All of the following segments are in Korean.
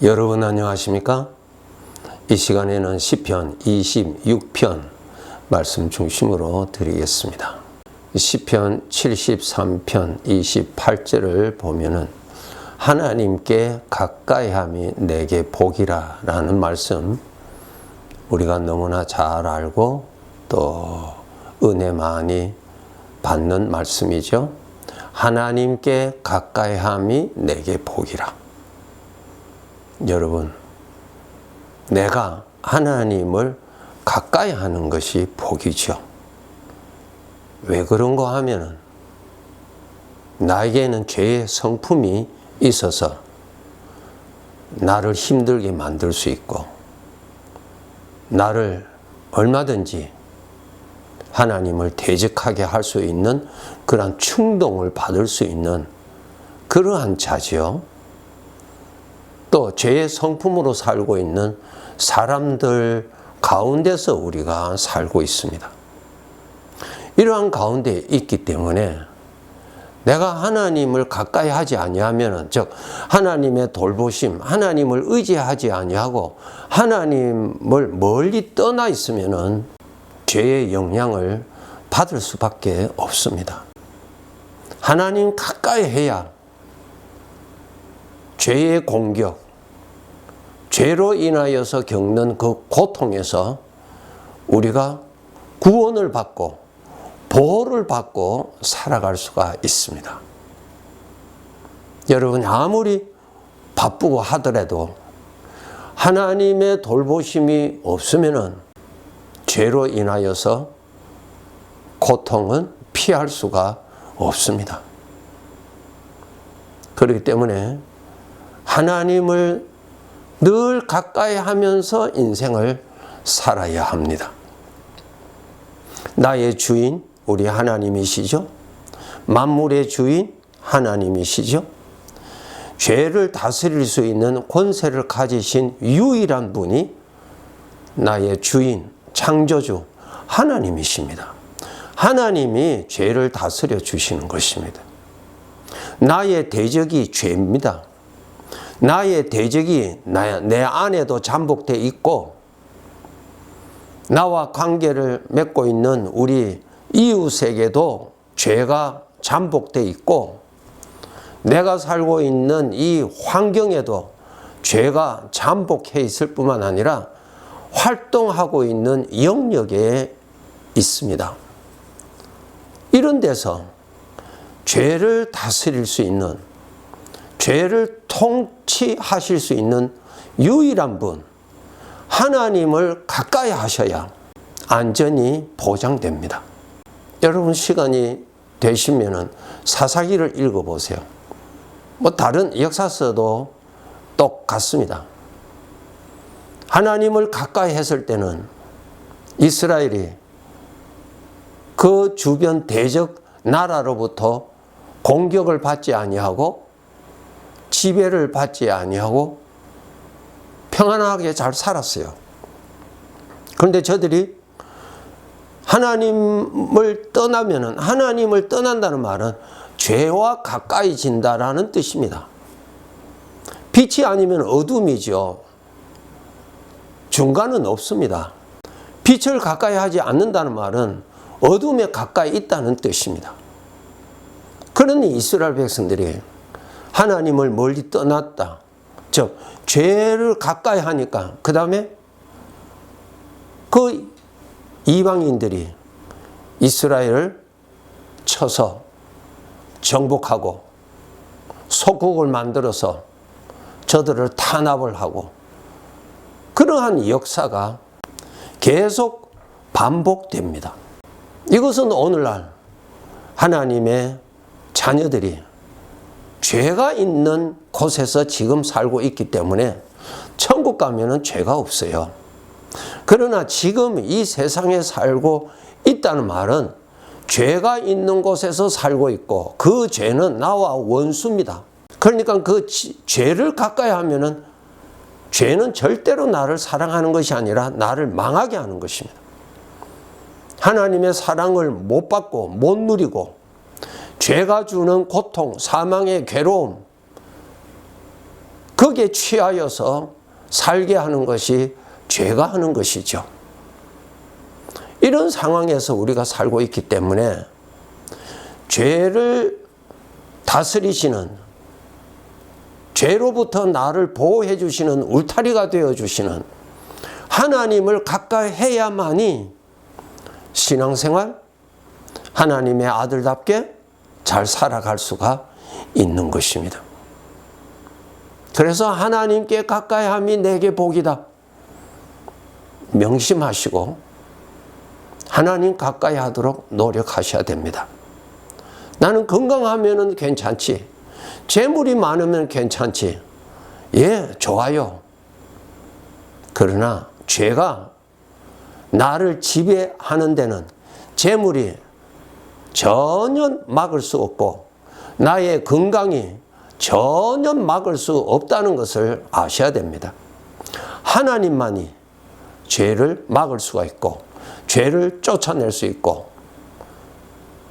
여러분 안녕하십니까? 이 시간에는 시편 26편 말씀 중심으로 드리겠습니다. 시편 73편 28절을 보면은 하나님께 가까이함이 내게 복이라 라는 말씀, 우리가 너무나 잘 알고 또 은혜 많이 받는 말씀이죠. 하나님께 가까이함이 내게 복이라. 여러분, 내가 하나님을 가까이 하는 것이 복이죠. 왜 그런가 하면은 나에게는 죄의 성품이 있어서 나를 힘들게 만들 수 있고, 나를 얼마든지 하나님을 대적하게 할 수 있는 그러한 충동을 받을 수 있는 그러한 자지요. 또 죄의 성품으로 살고 있는 사람들 가운데서 우리가 살고 있습니다. 이러한 가운데 있기 때문에 내가 하나님을 가까이 하지 아니하면, 즉 하나님의 돌보심, 하나님을 의지하지 아니하고 하나님을 멀리 떠나 있으면 죄의 영향을 받을 수밖에 없습니다. 하나님 가까이 해야 죄의 공격, 죄로 인하여서 겪는 그 고통에서 우리가 구원을 받고 보호를 받고 살아갈 수가 있습니다. 여러분, 아무리 바쁘고 하더라도 하나님의 돌보심이 없으면은 죄로 인하여서 고통은 피할 수가 없습니다. 그렇기 때문에 하나님을 늘 가까이 하면서 인생을 살아야 합니다. 나의 주인 우리 하나님이시죠. 만물의 주인 하나님이시죠. 죄를 다스릴 수 있는 권세를 가지신 유일한 분이 나의 주인, 창조주 하나님이십니다. 하나님이 죄를 다스려 주시는 것입니다. 나의 대적이 죄입니다. 나의 대적이 내 안에도 잠복되어 있고, 나와 관계를 맺고 있는 우리 이웃에게도 죄가 잠복되어 있고, 내가 살고 있는 이 환경에도 죄가 잠복해 있을 뿐만 아니라 활동하고 있는 영역에 있습니다. 이런 데서 죄를 다스릴 수 있는, 죄를 통치하실 수 있는 유일한 분, 하나님을 가까이 하셔야 안전이 보장됩니다. 여러분, 시간이 되시면은 사사기를 읽어보세요. 다른 역사서도 똑같습니다. 하나님을 가까이 했을 때는 이스라엘이 그 주변 대적 나라로부터 공격을 받지 아니하고 지배를 받지 아니하고 평안하게 잘 살았어요. 그런데 저들이 하나님을 떠나면은, 하나님을 떠난다는 말은 죄와 가까이진다라는 뜻입니다. 빛이 아니면 어둠이죠. 중간은 없습니다. 빛을 가까이 하지 않는다는 말은 어둠에 가까이 있다는 뜻입니다. 그러니 이스라엘 백성들이 하나님을 멀리 떠났다, 즉 죄를 가까이 하니까 그 다음에 그 이방인들이 이스라엘을 쳐서 정복하고 속국을 만들어서 저들을 탄압을 하고, 그러한 역사가 계속 반복됩니다. 이것은 오늘날 하나님의 자녀들이 죄가 있는 곳에서 지금 살고 있기 때문에 천국 가면은 죄가 없어요. 그러나 지금 이 세상에 살고 있다는 말은 죄가 있는 곳에서 살고 있고, 그 죄는 나와 원수입니다. 그러니까 그 죄를 가까이 하면은 죄는 절대로 나를 사랑하는 것이 아니라 나를 망하게 하는 것입니다. 하나님의 사랑을 못 받고 못 누리고 죄가 주는 고통, 사망의 괴로움, 거기에 취하여서 살게 하는 것이 죄가 하는 것이죠. 이런 상황에서 우리가 살고 있기 때문에 죄를 다스리시는, 죄로부터 나를 보호해 주시는 울타리가 되어 주시는 하나님을 가까이 해야만이 신앙생활, 하나님의 아들답게 잘 살아갈 수가 있는 것입니다. 그래서 하나님께 가까이 함이 내게 복이다. 명심하시고 하나님 가까이 하도록 노력하셔야 됩니다. 나는 건강하면 괜찮지. 재물이 많으면 괜찮지. 예, 좋아요. 그러나 죄가 나를 지배하는 데는 재물이 전혀 막을 수 없고 나의 건강이 전혀 막을 수 없다는 것을 아셔야 됩니다. 하나님만이 죄를 막을 수가 있고 죄를 쫓아낼 수 있고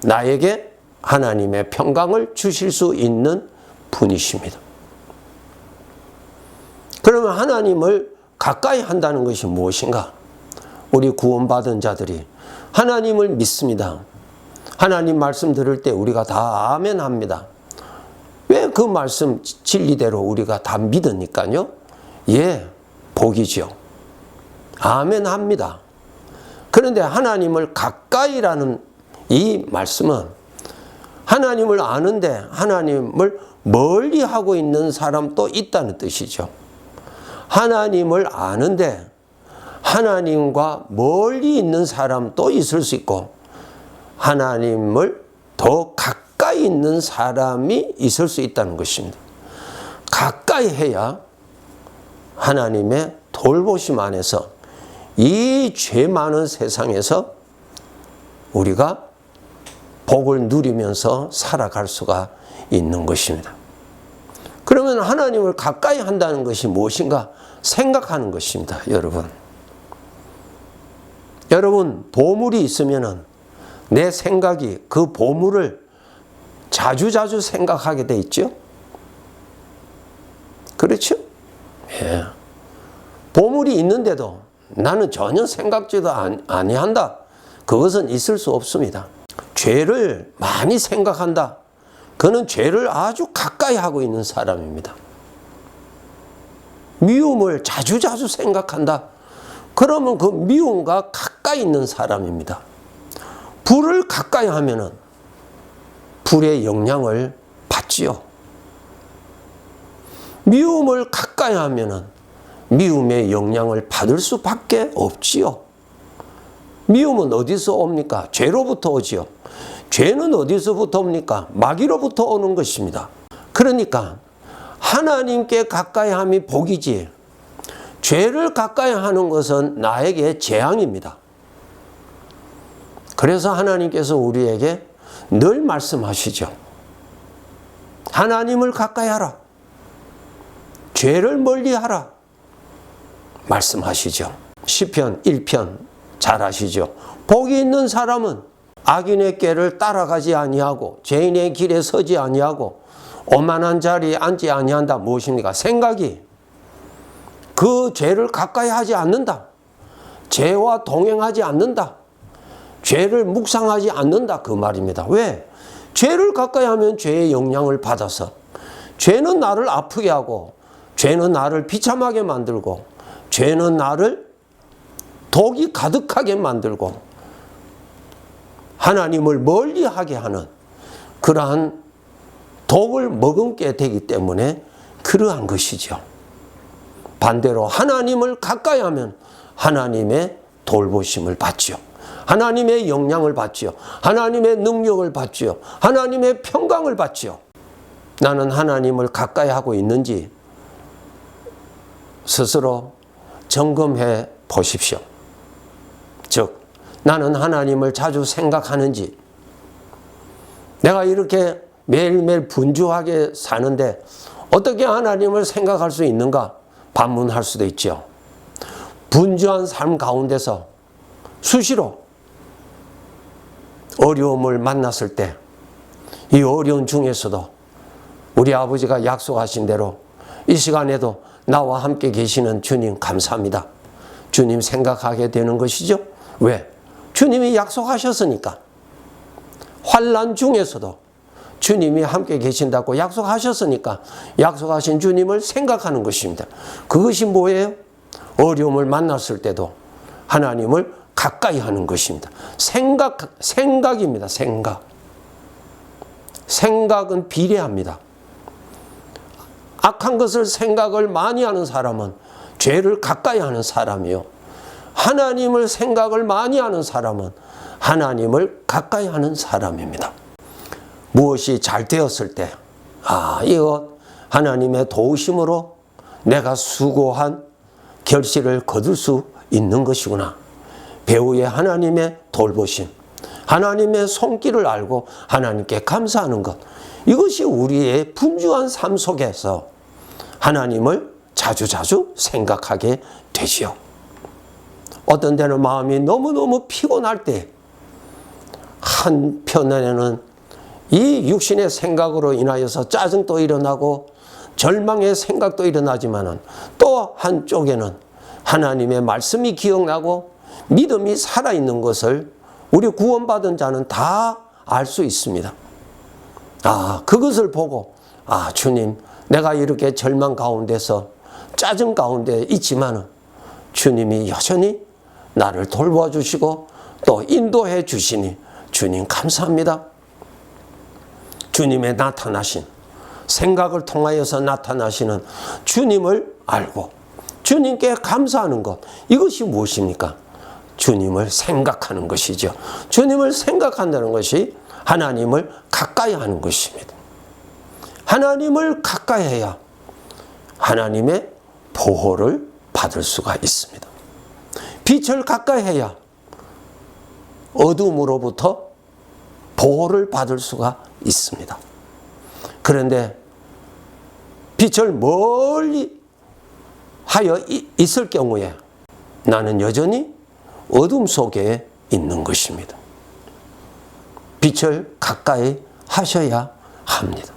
나에게 하나님의 평강을 주실 수 있는 분이십니다. 그러면 하나님을 가까이 한다는 것이 무엇인가? 우리 구원받은 자들이 하나님을 믿습니다. 하나님 말씀 들을 때 우리가 다 아멘 합니다. 왜 그 말씀 진리대로 우리가 다 믿으니까요? 예, 복이죠. 아멘 합니다. 그런데 하나님을 가까이라는 이 말씀은 하나님을 아는데 하나님을 멀리 하고 있는 사람도 있다는 뜻이죠. 하나님을 아는데 하나님과 멀리 있는 사람도 있을 수 있고 하나님을 더 가까이 있는 사람이 있을 수 있다는 것입니다. 가까이 해야 하나님의 돌보심 안에서 이 죄 많은 세상에서 우리가 복을 누리면서 살아갈 수가 있는 것입니다. 그러면 하나님을 가까이 한다는 것이 무엇인가 생각하는 것입니다. 여러분 보물이 있으면 내 생각이 그 보물을 자주자주 생각하게 돼 있죠? 그렇죠? 예. 보물이 있는데도 나는 전혀 생각지도 아니한다. 그것은 있을 수 없습니다. 죄를 많이 생각한다. 그는 죄를 아주 가까이 하고 있는 사람입니다. 미움을 자주자주 생각한다. 그러면 그 미움과 가까이 있는 사람입니다. 불을 가까이 하면은 불의 영향을 받지요. 미움을 가까이 하면은 미움의 영향을 받을 수밖에 없지요. 미움은 어디서 옵니까? 죄로부터 오지요. 죄는 어디서부터 옵니까? 마귀로부터 오는 것입니다. 그러니까 하나님께 가까이 함이 복이지 죄를 가까이 하는 것은 나에게 재앙입니다. 그래서 하나님께서 우리에게 늘 말씀하시죠. 하나님을 가까이 하라. 죄를 멀리 하라. 말씀하시죠. 시편 1편 잘 아시죠? 복이 있는 사람은 악인의 꾀를 따라가지 아니하고 죄인의 길에 서지 아니하고 오만한 자리에 앉지 아니한다. 무엇입니까? 생각이 그 죄를 가까이 하지 않는다. 죄와 동행하지 않는다. 죄를 묵상하지 않는다. 그 말입니다. 왜? 죄를 가까이 하면 죄의 영향을 받아서 죄는 나를 아프게 하고 죄는 나를 비참하게 만들고 죄는 나를 독이 가득하게 만들고 하나님을 멀리하게 하는 그러한 독을 머금게 되기 때문에 그러한 것이죠. 반대로 하나님을 가까이 하면 하나님의 돌보심을 받지요. 하나님의 영향을 받지요. 하나님의 능력을 받지요. 하나님의 평강을 받지요. 나는 하나님을 가까이 하고 있는지 스스로 점검해 보십시오. 즉, 나는 하나님을 자주 생각하는지, 내가 이렇게 매일매일 분주하게 사는데 어떻게 하나님을 생각할 수 있는가? 반문할 수도 있죠. 분주한 삶 가운데서 수시로 어려움을 만났을 때 이 어려운 중에서도 우리 아버지가 약속하신 대로 이 시간에도 나와 함께 계시는 주님 감사합니다. 주님 생각하게 되는 것이죠. 왜? 주님이 약속하셨으니까. 환난 중에서도 주님이 함께 계신다고 약속하셨으니까 약속하신 주님을 생각하는 것입니다. 그것이 뭐예요? 어려움을 만났을 때도 하나님을 가까이 하는 것입니다. 생각입니다. 생각은 비례합니다. 악한 것을 생각을 많이 하는 사람은 죄를 가까이 하는 사람이요. 하나님을 생각을 많이 하는 사람은 하나님을 가까이 하는 사람입니다. 무엇이 잘 되었을 때, 이것 하나님의 도우심으로 내가 수고한 결실을 거둘 수 있는 것이구나. 배후에 하나님의 돌보심, 하나님의 손길을 알고 하나님께 감사하는 것. 이것이 우리의 분주한 삶 속에서 하나님을 자주자주 생각하게 되지요. 어떤 때는 마음이 너무너무 피곤할 때 한편에는 이 육신의 생각으로 인하여서 짜증도 일어나고 절망의 생각도 일어나지만은 또 한쪽에는 하나님의 말씀이 기억나고 믿음이 살아있는 것을 우리 구원받은 자는 다 알 수 있습니다. 그것을 보고 주님, 내가 이렇게 절망 가운데서 짜증 가운데 있지만은 주님이 여전히 나를 돌봐주시고 또 인도해 주시니 주님 감사합니다. 주님의 나타나신 생각을 통하여서 나타나시는 주님을 알고 주님께 감사하는 것, 이것이 무엇입니까? 주님을 생각하는 것이죠. 주님을 생각한다는 것이 하나님을 가까이 하는 것입니다. 하나님을 가까이 해야 하나님의 보호를 받을 수가 있습니다. 빛을 가까이 해야 어둠으로부터 보호를 받을 수가 있습니다. 그런데 빛을 멀리 하여 있을 경우에 나는 여전히 어둠 속에 있는 것입니다. 빛을 가까이 하셔야 합니다.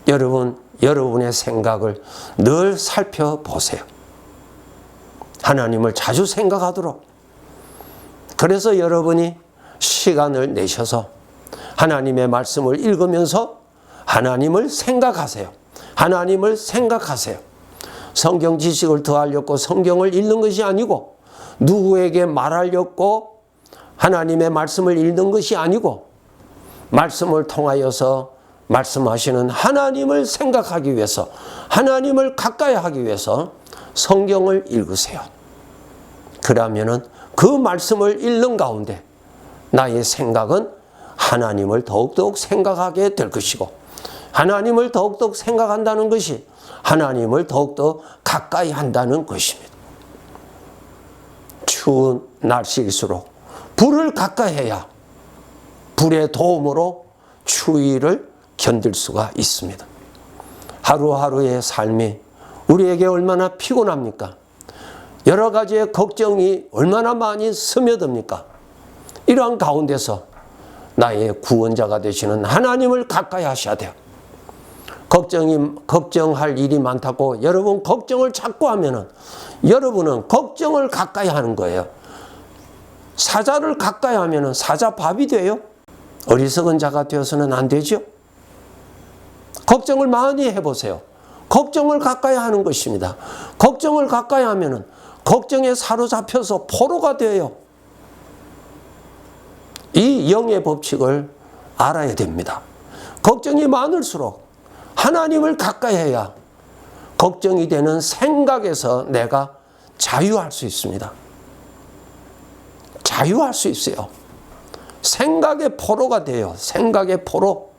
여러분의 생각을 늘 살펴보세요. 하나님을 자주 생각하도록. 그래서 여러분이 시간을 내셔서 하나님의 말씀을 읽으면서 하나님을 생각하세요. 하나님을 생각하세요. 성경 지식을 더하려고 성경을 읽는 것이 아니고 누구에게 말하려고 하나님의 말씀을 읽는 것이 아니고 말씀을 통하여서 말씀하시는 하나님을 생각하기 위해서, 하나님을 가까이 하기 위해서 성경을 읽으세요. 그러면은 그 말씀을 읽는 가운데 나의 생각은 하나님을 더욱더욱 생각하게 될 것이고, 하나님을 더욱더욱 생각한다는 것이 하나님을 더욱더 가까이 한다는 것입니다. 추운 날씨일수록 불을 가까이 해야 불의 도움으로 추위를 견딜 수가 있습니다. 하루하루의 삶이 우리에게 얼마나 피곤합니까? 여러 가지의 걱정이 얼마나 많이 스며듭니까? 이러한 가운데서 나의 구원자가 되시는 하나님을 가까이 하셔야 돼요. 걱정할 일이 많다고 여러분 걱정을 자꾸 하면은 여러분은 걱정을 가까이 하는 거예요. 사자를 가까이 하면은 사자 밥이 돼요? 어리석은 자가 되어서는 안 되죠? 걱정을 많이 해보세요. 걱정을 가까이 하는 것입니다. 걱정을 가까이 하면은 걱정에 사로잡혀서 포로가 돼요. 이 영의 법칙을 알아야 됩니다. 걱정이 많을수록 하나님을 가까이 해야 걱정이 되는 생각에서 내가 자유할 수 있습니다. 자유할 수 있어요. 생각의 포로가 돼요. 생각의 포로.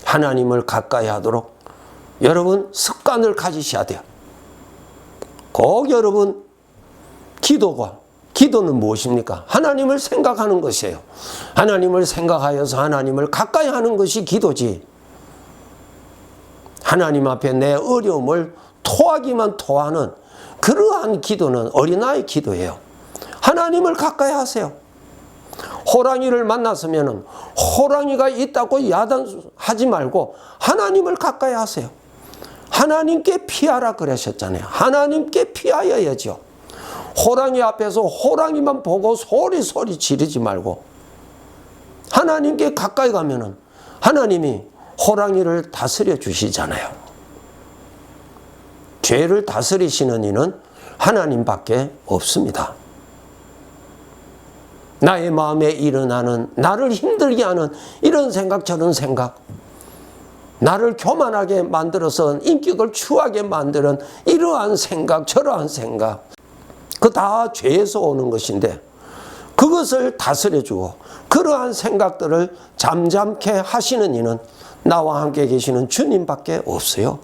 하나님을 가까이 하도록 여러분 습관을 가지셔야 돼요. 꼭 여러분 기도는 무엇입니까? 하나님을 생각하는 것이에요. 하나님을 생각하여서 하나님을 가까이 하는 것이 기도지. 하나님 앞에 내 어려움을 토하기만 토하는 그러한 기도는 어린아이 기도예요. 하나님을 가까이 하세요. 호랑이를 만났으면 호랑이가 있다고 야단하지 말고 하나님을 가까이 하세요. 하나님께 피하라 그러셨잖아요. 하나님께 피하여야죠. 호랑이 앞에서 호랑이만 보고 소리 지르지 말고 하나님께 가까이 가면은 하나님이 호랑이를 다스려 주시잖아요. 죄를 다스리시는 이는 하나님밖에 없습니다. 나의 마음에 일어나는 나를 힘들게 하는 이런 생각 저런 생각, 나를 교만하게 만들어서 인격을 추하게 만드는 이러한 생각 저러한 생각, 그 다 죄에서 오는 것인데 그것을 다스려주고 그러한 생각들을 잠잠케 하시는 이는 나와 함께 계시는 주님밖에 없어요.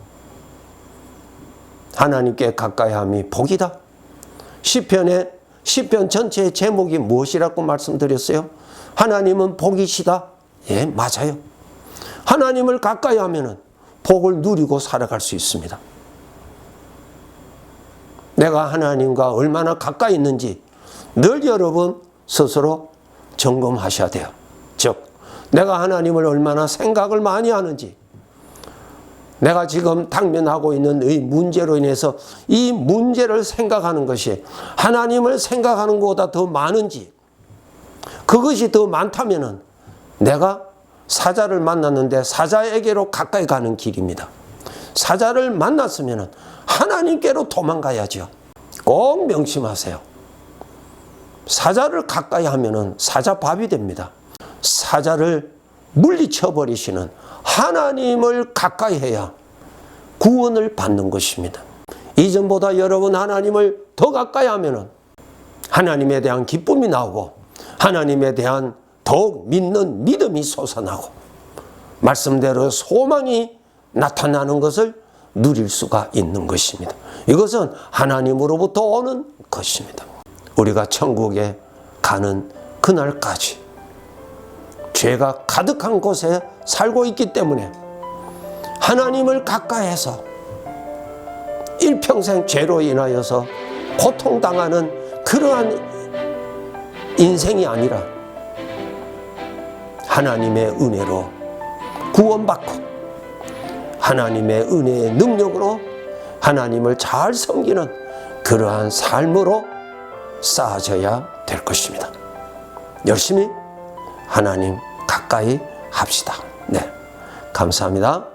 하나님께 가까이함이 복이다. 시편 전체의 제목이 무엇이라고 말씀드렸어요? 하나님은 복이시다. 예, 맞아요. 하나님을 가까이 하면은 복을 누리고 살아갈 수 있습니다. 내가 하나님과 얼마나 가까이 있는지 늘 여러분 스스로 점검하셔야 돼요. 즉, 내가 하나님을 얼마나 생각을 많이 하는지, 내가 지금 당면하고 있는 이 문제로 인해서 이 문제를 생각하는 것이 하나님을 생각하는 것보다 더 많은지, 그것이 더 많다면은 내가 사자를 만났는데 사자에게로 가까이 가는 길입니다. 사자를 만났으면 하나님께로 도망가야죠. 꼭 명심하세요. 사자를 가까이 하면 사자밥이 됩니다. 사자를 물리쳐버리시는 하나님을 가까이 해야 구원을 받는 것입니다. 이전보다 여러분 하나님을 더 가까이 하면 하나님에 대한 기쁨이 나오고 하나님에 대한 더욱 믿는 믿음이 솟아나고 말씀대로 소망이 나타나는 것을 누릴 수가 있는 것입니다. 이것은 하나님으로부터 오는 것입니다. 우리가 천국에 가는 그날까지 죄가 가득한 곳에 살고 있기 때문에 하나님을 가까이해서 일평생 죄로 인하여서 고통당하는 그러한 인생이 아니라 하나님의 은혜로 구원받고 하나님의 은혜의 능력으로 하나님을 잘 섬기는 그러한 삶으로 쌓아져야 될 것입니다. 열심히 하나님 가까이 합시다. 네, 감사합니다.